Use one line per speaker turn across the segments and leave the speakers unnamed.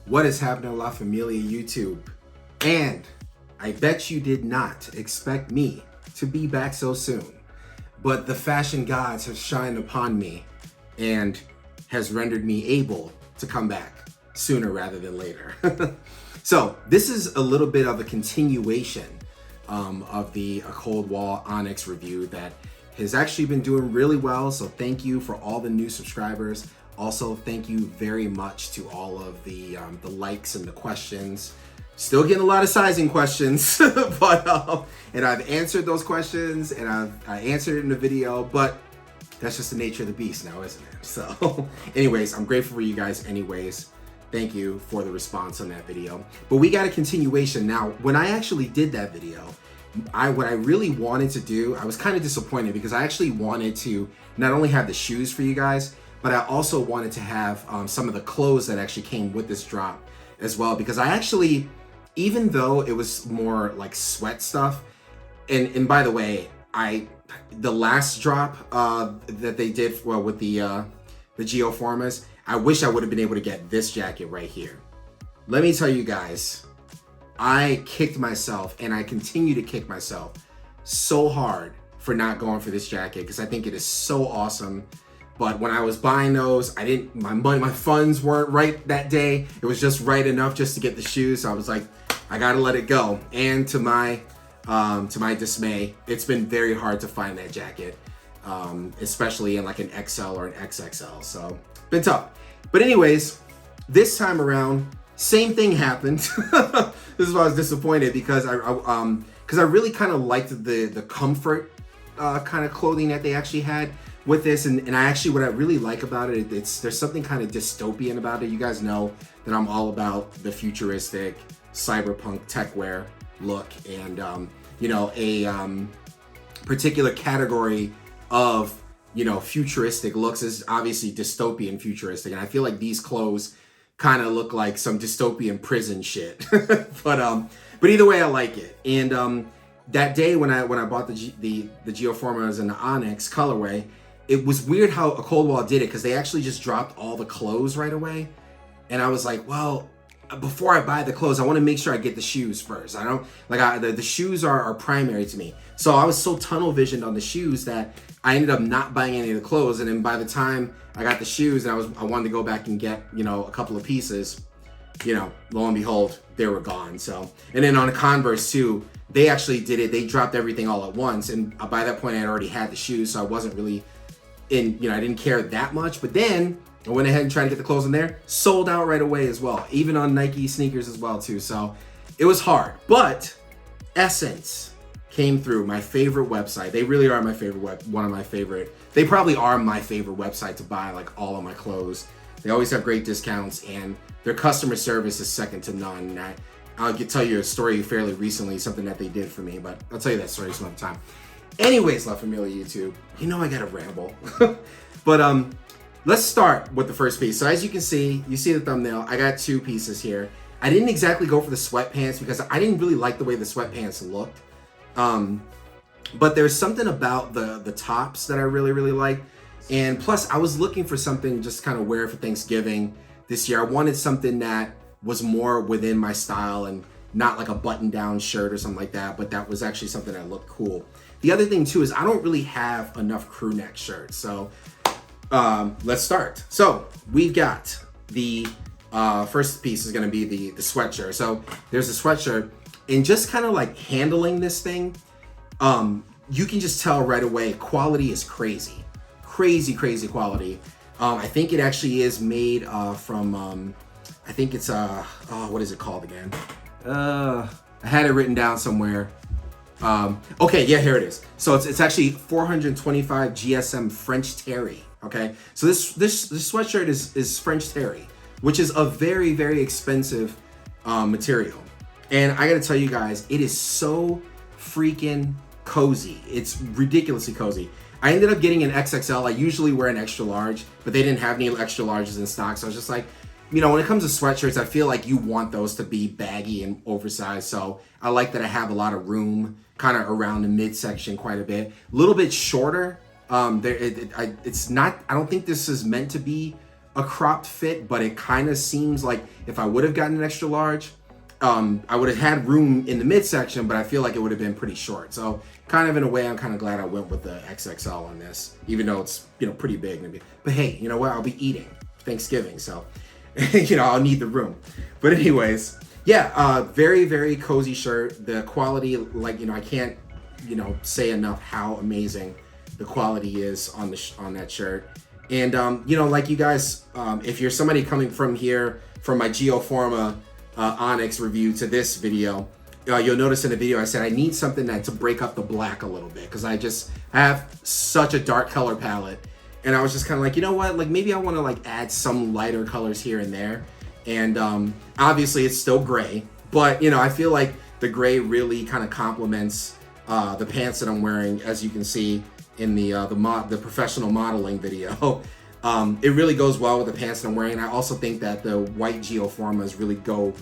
What is happening, La Familia YouTube? And I bet you did not expect me to be back so soon, but the fashion gods have shined upon me and has rendered me able to come back sooner rather than later. So this is a little bit of a continuation of the A-COLD-WALL Onyx review that has actually been doing really well. So thank you for all the new subscribers. Also, thank you very much to all of the likes and the questions. Still getting a lot of sizing questions, but and I've answered those questions and I answered it in the video, but that's just the nature of the beast now, isn't it? So anyways, I'm grateful for you guys anyways. Thank you for the response on that video. But we got a continuation. Now, when I actually did that video, what I really wanted to do, I was kind of disappointed because I actually wanted to not only have the shoes for you guys, but I also wanted to have some of the clothes that actually came with this drop as well. Because I actually, even though it was more like sweat stuff, and by the way, the last drop that they did with the Geo Formas, I wish I would have been able to get this jacket right here. Let me tell you guys, I kicked myself and I continue to kick myself so hard for not going for this jacket because I think it is so awesome. But when I was buying those, my funds weren't right that day. It was just right enough just to get the shoes. So I was like, I gotta let it go. And to my dismay, it's been very hard to find that jacket, especially in like an XL or an XXL. So been tough. But anyways, this time around, same thing happened. This is why I was disappointed because I really kind of liked the comfort kind of clothing that they actually had with this, and I actually, what I really like about it, there's something kind of dystopian about it. You guys know that I'm all about the futuristic cyberpunk tech wear look, and you know, a particular category of, you know, futuristic looks is obviously dystopian futuristic, and I feel like these clothes kind of look like some dystopian prison shit. but either way, I like it. And that day when I bought the Geoformas and the Onyx colorway, it was weird how A-COLD-WALL did it because they actually just dropped all the clothes right away. And I was like, well, before I buy the clothes, I want to make sure I get the shoes first. I don't like the shoes are primary to me. So I was so tunnel visioned on the shoes that I ended up not buying any of the clothes. And then by the time I got the shoes and I wanted to go back and get, you know, a couple of pieces, you know, lo and behold, they were gone. So, and then on the Converse too, they actually did it. They dropped everything all at once. And by that point I had already had the shoes. So I wasn't really I didn't care that much. But then I went ahead and tried to get the clothes in there, sold out right away as well, even on Nike sneakers as well too. So it was hard, but Essence came through, my favorite website. They really are my favorite one of my favorite. They probably are my favorite website to buy like all of my clothes. They always have great discounts and their customer service is second to none. And I'll tell you a story fairly recently, something that they did for me, but I'll tell you that story some other time. Anyways, La Familia YouTube, you know I gotta ramble. But let's start with the first piece. So as you can see, you see the thumbnail, I got two pieces here. I didn't exactly go for the sweatpants because I didn't really like the way the sweatpants looked. But there's something about the tops that I really, really like. And plus I was looking for something just kind of wear for Thanksgiving this year. I wanted something that was more within my style and not like a button down shirt or something like that, but that was actually something that looked cool. The other thing too is I don't really have enough crew neck shirts. So let's start. So we've got the first piece is going to be the sweatshirt. So there's a sweatshirt, and just kind of like handling this thing, you can just tell right away quality is crazy quality. I think it actually is made from I think it's what is it called again? I had it written down somewhere. Okay, yeah, here it is. So it's actually 425 GSM French terry. Okay, so this sweatshirt is French terry, which is a very, very expensive material. And I gotta tell you guys, it is so freaking cozy. It's ridiculously cozy. I ended up getting an XXL. I usually wear an extra large, but they didn't have any extra larges in stock. So I was just like, you know, when it comes to sweatshirts, I feel like you want those to be baggy and oversized. So I like that I have a lot of room kind of around the midsection quite a bit. A little bit shorter. It's not, I don't think this is meant to be a cropped fit, but it kind of seems like if I would have gotten an extra large, I would have had room in the midsection, but I feel like it would have been pretty short. So kind of in a way, I'm kind of glad I went with the XXL on this, even though it's, you know, pretty big. Maybe. But hey, you know what? I'll be eating Thanksgiving, so, you know, I'll need the room. But anyways, yeah, very, very cozy shirt. The quality, like, you know, I can't, you know, say enough how amazing the quality is on that shirt. And, you know, like you guys, if you're somebody coming from here, from my Forma Onyx review to this video, you'll notice in the video I said I need something to break up the black a little bit, because I have such a dark color palette, and I was just kind of like, you know what, like maybe I want to like add some lighter colors here and there. And obviously it's still gray, but you know, I feel like the gray really kind of complements the pants that I'm wearing, as you can see in the professional modeling video. It really goes well with the pants that I'm wearing. I also think that the white Geoformas really go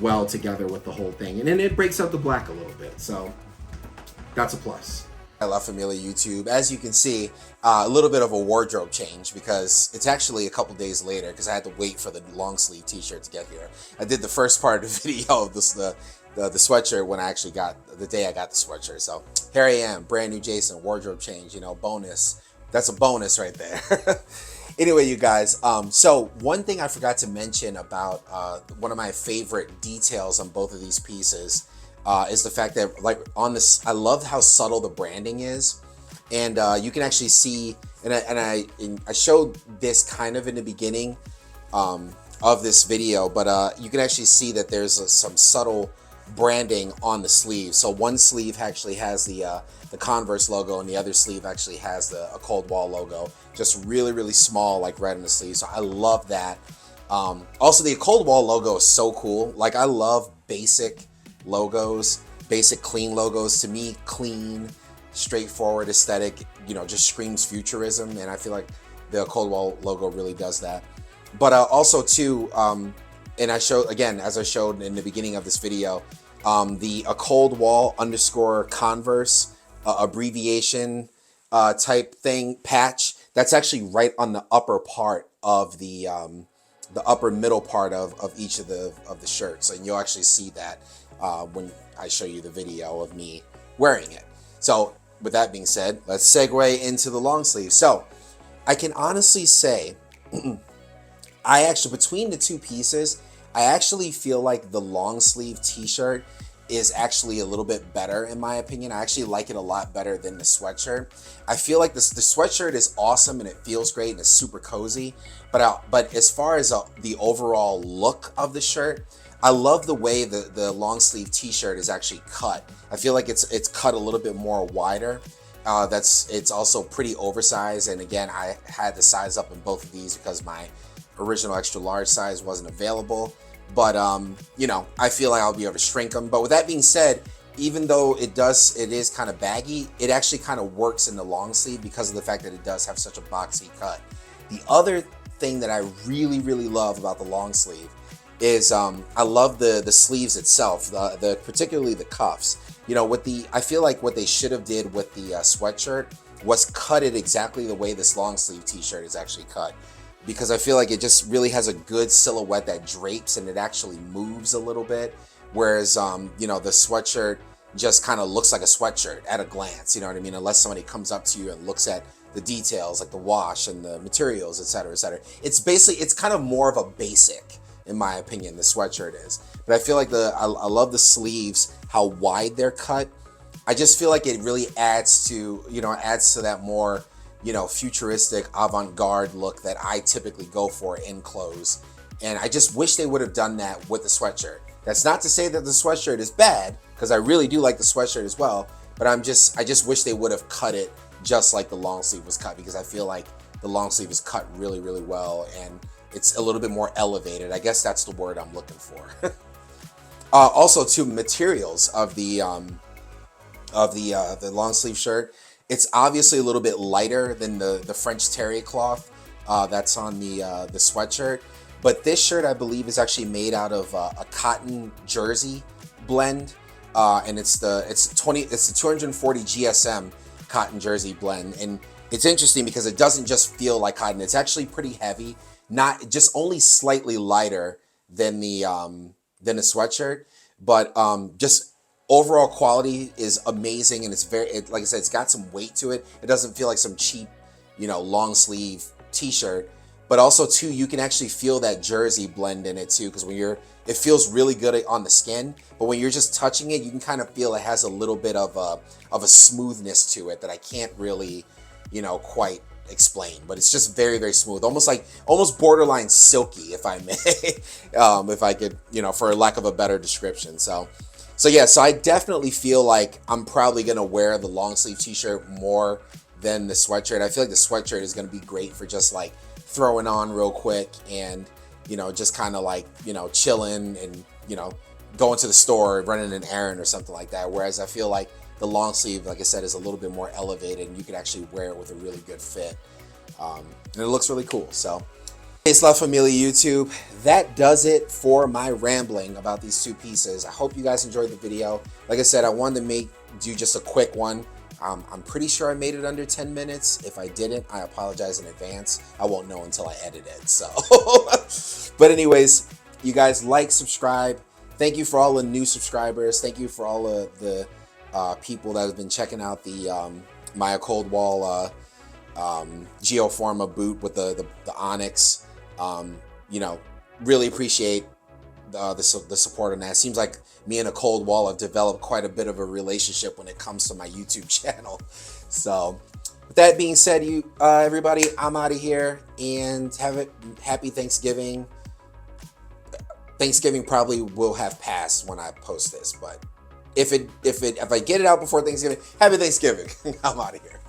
well together with the whole thing. And then it breaks up the black a little bit. So that's a plus.
I love Familia YouTube. As you can see, a little bit of a wardrobe change, because it's actually a couple days later, because I had to wait for the long sleeve t-shirt to get here. I did the first part of the video of this, the sweatshirt when I actually got, the day I got the sweatshirt. So here I am, brand new Jason, wardrobe change, you know, bonus. That's a bonus right there. Anyway, you guys, so one thing I forgot to mention about one of my favorite details on both of these pieces is the fact that, like, on this, I love how subtle the branding is. And you can actually see, and I showed this kind of in the beginning of this video, but you can actually see that there's some subtle branding on the sleeve. So one sleeve actually has the Converse logo, and the other sleeve actually has the A-COLD-WALL logo, just really, really small, like right on the sleeve. So I love that. Also, the A-COLD-WALL logo is so cool. Like, I love basic logos, basic clean logos. To me, clean, straightforward aesthetic, you know, just screams futurism, and I feel like the A-COLD-WALL logo really does that. But also too, and I showed, again, as I showed in the beginning of this video, the A-COLD-WALL _ Converse abbreviation type thing patch, that's actually right on the upper part of the upper middle part of each of the shirts, and you'll actually see that when I show you the video of me wearing it. So with that being said, let's segue into the long sleeve. So I can honestly say, I actually, between the two pieces, I actually feel like the long sleeve t-shirt is actually a little bit better, in my opinion. I actually like it a lot better than the sweatshirt. I feel like the sweatshirt is awesome and it feels great and it's super cozy, but as far as the overall look of the shirt, I love the way the long sleeve t-shirt is actually cut. I feel like it's cut a little bit more wider. It's also pretty oversized, and again, I had to size up in both of these because my original extra large size wasn't available. But you know, I feel like I'll be able to shrink them. But with that being said, even though it is kind of baggy, it actually kind of works in the long sleeve because of the fact that it does have such a boxy cut. The other thing that I really, really love about the long sleeve is I love the sleeves itself, particularly the cuffs. You know, I feel like what they should have did with the sweatshirt was cut it exactly the way this long sleeve t-shirt is actually cut, because I feel like it just really has a good silhouette that drapes and it actually moves a little bit, whereas you know, the sweatshirt just kind of looks like a sweatshirt at a glance, you know what I mean, unless somebody comes up to you and looks at the details like the wash and the materials, etc., etc. It's kind of more of a basic, in my opinion, the sweatshirt is. But I feel like I love the sleeves, how wide they're cut. I just feel like it really adds to that more, you know, futuristic avant-garde look that I typically go for in clothes. And I just wish they would have done that with the sweatshirt. That's not to say that the sweatshirt is bad, because I really do like the sweatshirt as well, but I just wish they would have cut it just like the long sleeve was cut, because I feel like the long sleeve is cut really, really well, and it's a little bit more elevated. I guess that's the word I'm looking for. Also, too, materials of the long sleeve shirt. It's obviously a little bit lighter than the French terry cloth that's on the sweatshirt, but this shirt, I believe, is actually made out of a cotton jersey blend, and it's the 240 GSM cotton jersey blend. And it's interesting because it doesn't just feel like cotton; it's actually pretty heavy. not just only slightly lighter than the sweatshirt, but just overall quality is amazing, and it's like I said, it's got some weight to it. It doesn't feel like some cheap, long sleeve t-shirt. But also too, you can actually feel that jersey blend in it too, because it feels really good on the skin, but when you're just touching it, you can kind of feel it has a little bit of a smoothness to it that I can't really, quite explain. But it's just very, very smooth, almost borderline silky, if I may, if I could, for lack of a better description. So I definitely feel like I'm probably gonna wear the long sleeve t-shirt more than the sweatshirt. I feel like the sweatshirt is gonna be great for just like throwing on real quick and just kind of like chilling and going to the store, running an errand or something like that. Whereas I feel like the long sleeve, like I said, is a little bit more elevated, and you can actually wear it with a really good fit, and it looks really cool. So it's La Familia YouTube. That does it for my rambling about these two pieces. I hope you guys enjoyed the video. Like I said, I wanted to do just a quick one. I'm pretty sure I made it under 10 minutes. If I didn't, I apologize in advance. I won't know until I edit it. So, but anyways, you guys like, subscribe. Thank you for all the new subscribers. Thank you for all of the people that have been checking out the my A-COLD-WALL Geo Forma boot with the Onyx. Really appreciate the support on that. Seems like me and A-COLD-WALL have developed quite a bit of a relationship when it comes to my YouTube channel. So with that being said, everybody, I'm out of here, and have a happy Thanksgiving. Thanksgiving probably will have passed when I post this, but if I get it out before Thanksgiving, happy Thanksgiving. I'm out of here.